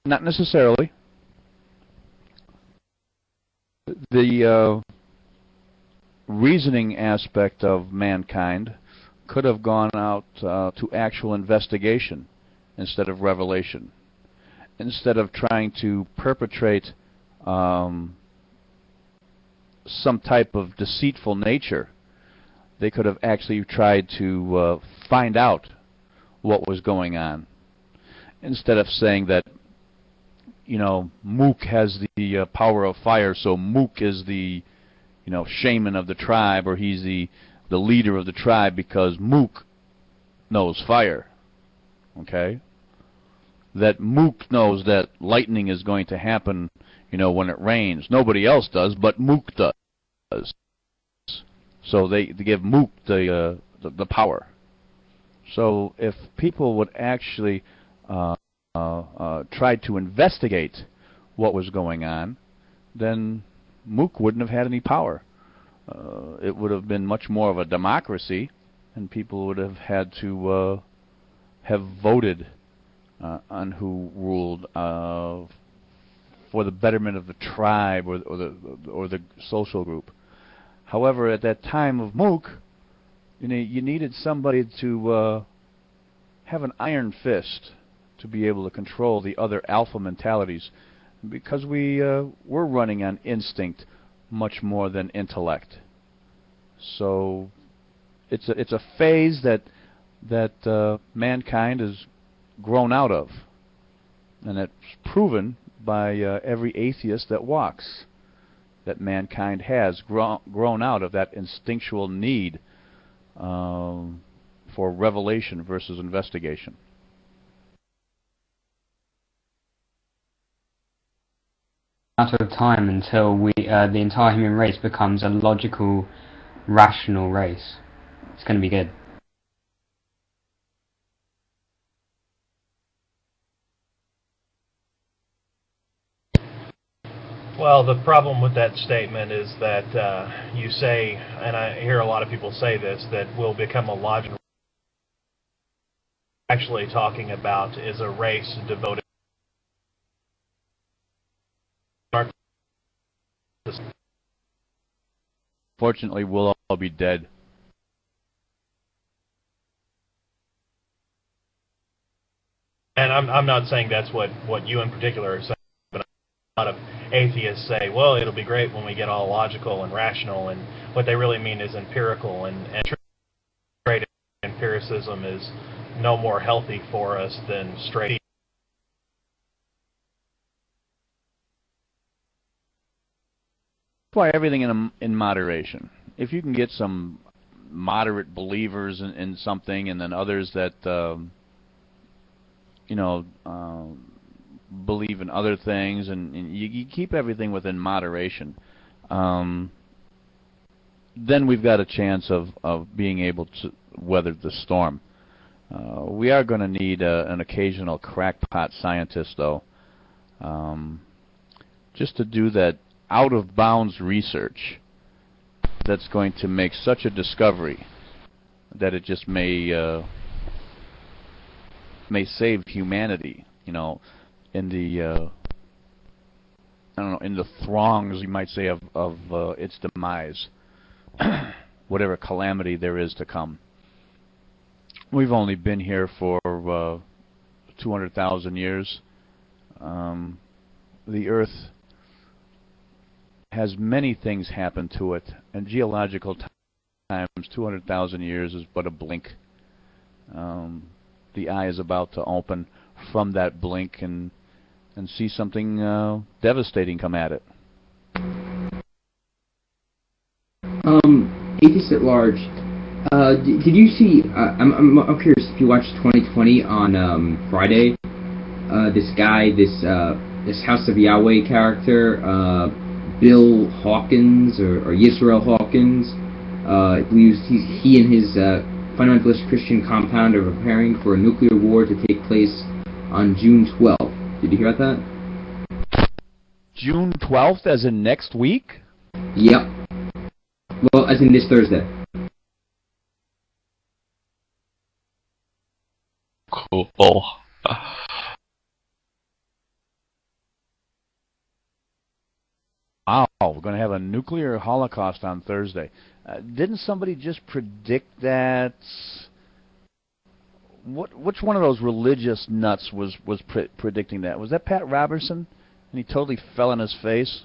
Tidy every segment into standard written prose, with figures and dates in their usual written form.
Not necessarily. The reasoning aspect of mankind could have gone out to actual investigation instead of revelation. Instead of trying to perpetrate some type of deceitful nature, they could have actually tried to find out what was going on. Instead of saying that, you know, Mook has the power of fire, so Mook is the, you know, shaman of the tribe, or he's the leader of the tribe because Mook knows fire. Okay? That Mook knows that lightning is going to happen, you know, when it rains. Nobody else does, but Mook does. So they give Mook the power. So if people would actually try to investigate what was going on, then Mook wouldn't have had any power. It would have been much more of a democracy, and people would have had to have voted on who ruled for the betterment of the tribe or the social group. However, at that time of Mook, you know, you needed somebody to have an iron fist to be able to control the other alpha mentalities, because we're running on instinct much more than intellect. So it's a phase that mankind has grown out of, and it's proven by every atheist that walks that mankind has grown out of that instinctual need for revelation versus investigation. Matter of time until the entire human race becomes a logical, rational race. It's going to be good. Well, the problem with that statement is that you say, and I hear a lot of people say this, that we'll become a logical. Actually talking about is a race devoted. Fortunately, we'll all be dead. And I'm not saying that's what you in particular are saying, but a lot of atheists say, well, it'll be great when we get all logical and rational, and what they really mean is empirical, and straight empiricism is no more healthy for us than straight. That's why everything in moderation. If you can get some moderate believers in something, and then others that believe in other things, and you keep everything within moderation, then we've got a chance of being able to weather the storm. We are going to need an occasional crackpot scientist, though, just to do that out-of-bounds research that's going to make such a discovery that it just may save humanity, you know, in the I don't know, in the throngs, you might say, of its demise, whatever calamity there is to come. We've only been here for 200,000 years. The Earth has many things happen to it, and geological times, 200,000 years is but a blink. The eye is about to open from that blink and see something devastating come at it. Atheists at large, did you see, I'm curious if you watched 2020 on Friday, this guy, this House of Yahweh character, Bill Hawkins, or Yisrael Hawkins, I believe he and his fundamentalist Christian compound are preparing for a nuclear war to take place on June 12th. Did you hear about that? June 12th, as in next week? Yep. Well, as in this Thursday. Cool. going to have a nuclear holocaust on Thursday. Didn't somebody just predict that? Which one of those religious nuts was predicting that? Was that Pat Robertson? And he totally fell on his face?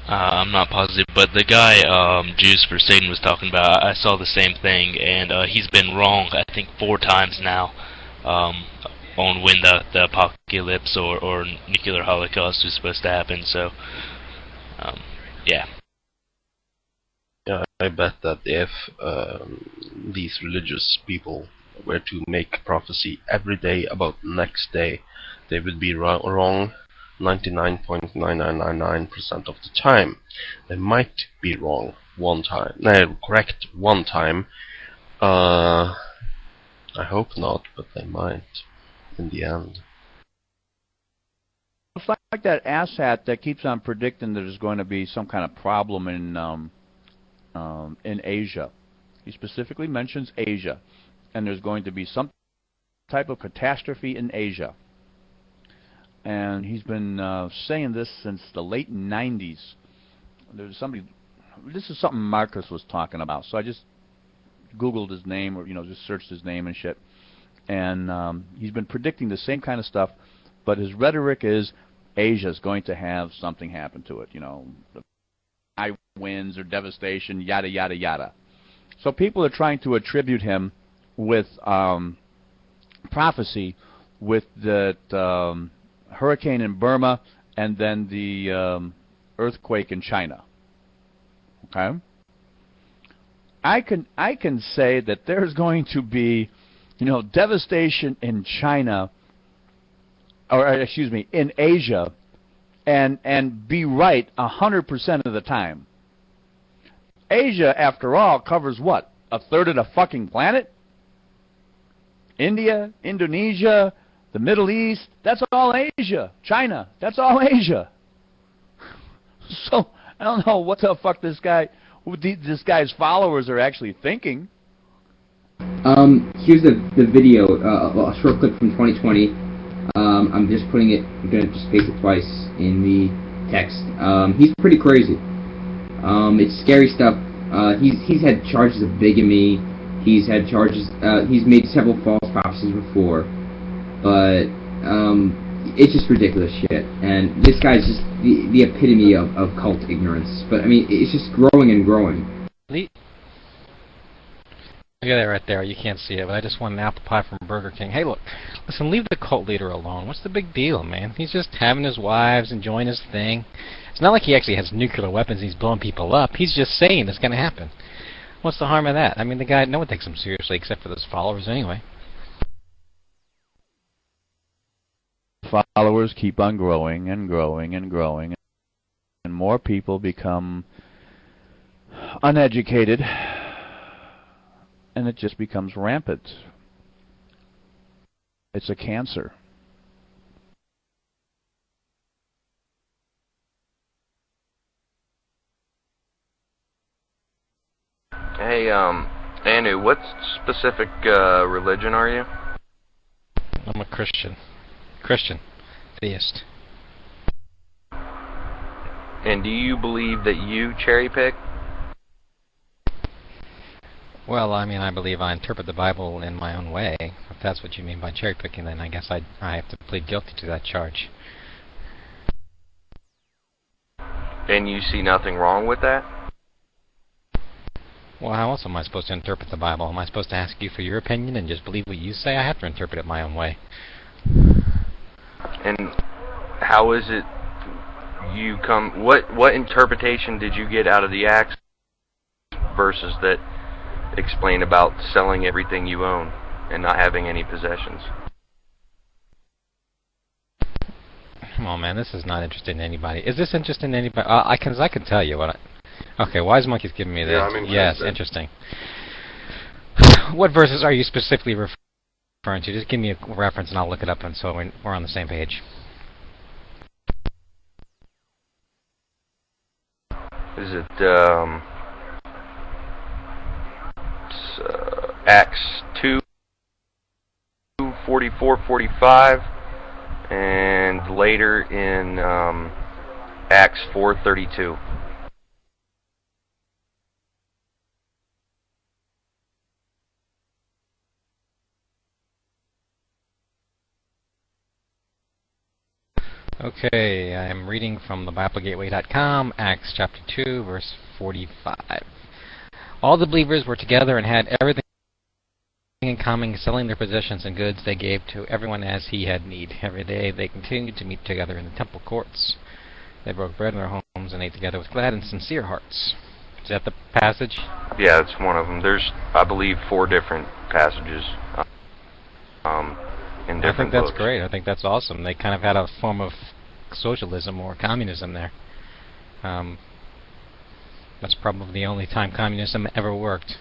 I'm not positive, but the guy Jews for Satan was talking about, I saw the same thing, and he's been wrong, I think, 4 times now on when the apocalypse or nuclear holocaust is supposed to happen. So, yeah. Yeah, I bet that if these religious people were to make prophecy every day about the next day, they would be wrong 99.9999% of the time. They might be wrong one time. No, correct one time. I hope not, but they might in the end. It's like that asshat that keeps on predicting that there's going to be some kind of problem in Asia. He specifically mentions Asia, and there's going to be some type of catastrophe in Asia. And he's been saying this since the late 90s. There's somebody. This is something Marcus was talking about. So I just Googled his name, or just searched his name and shit. And he's been predicting the same kind of stuff, but his rhetoric is Asia's going to have something happen to it. The high winds or devastation, yada yada yada. So people are trying to attribute him with prophecy with that. Hurricane in Burma, and then the earthquake in China. Okay, I can say that there's going to be, devastation in China, or excuse me, in Asia, and be right 100% of the time. Asia, after all, covers what? 1/3 of the fucking planet? India, Indonesia, the Middle East, that's all Asia. China, that's all Asia. So, I don't know what the fuck this guy's followers are actually thinking. Here's the video, a short clip from 2020. I'm just putting it, I'm going to just paste it twice in the text. He's pretty crazy. It's scary stuff. He's had charges of bigamy. He's had charges, he's made several false prophecies before. But it's just ridiculous shit, and this guy's just the epitome of cult ignorance. But I mean, it's just growing and growing. Look at that right there. You can't see it, but I just won an apple pie from Burger King. Hey, look, listen, leave the cult leader alone. What's the big deal, man? He's just having his wives, enjoying his thing. It's not like he actually has nuclear weapons and he's blowing people up. He's just saying it's going to happen. What's the harm of that? I mean, the guy, no one takes him seriously except for those followers anyway. Followers keep on growing and growing and growing, and more people become uneducated, and it just becomes rampant. It's a cancer. Hey, Anu, what specific religion are you? I'm a Christian, theist. And do you believe that you cherry pick? Well, I mean, I believe I interpret the Bible in my own way. If that's what you mean by cherry picking, then I guess I have to plead guilty to that charge. And you see nothing wrong with that? Well, how else am I supposed to interpret the Bible? Am I supposed to ask you for your opinion and just believe what you say? I have to interpret it my own way. And how is it you come... What interpretation did you get out of the Acts verses that explain about selling everything you own and not having any possessions? Come on, man, this is not interesting to anybody. Is this interesting to anybody? I can tell you what Okay, Wise Monkey's giving me this. Yeah, I'm interested. Yes, interesting. What verses are you specifically referring to? Just give me a reference and I'll look it up, and so we're on the same page. Is it Acts 2:44-45, and later in Acts 4:32. Okay, I'm reading from thebiblegateway.com, Acts chapter 2, verse 45. All the believers were together and had everything in common, selling their possessions and goods they gave to everyone as he had need. Every day they continued to meet together in the temple courts. They broke bread in their homes and ate together with glad and sincere hearts. Is that the passage? Yeah, it's one of them. There's, I believe, 4 different passages in different I think that's books. great. I think that's awesome. They kind of had a form of socialism or communism there. That's probably the only time communism ever worked.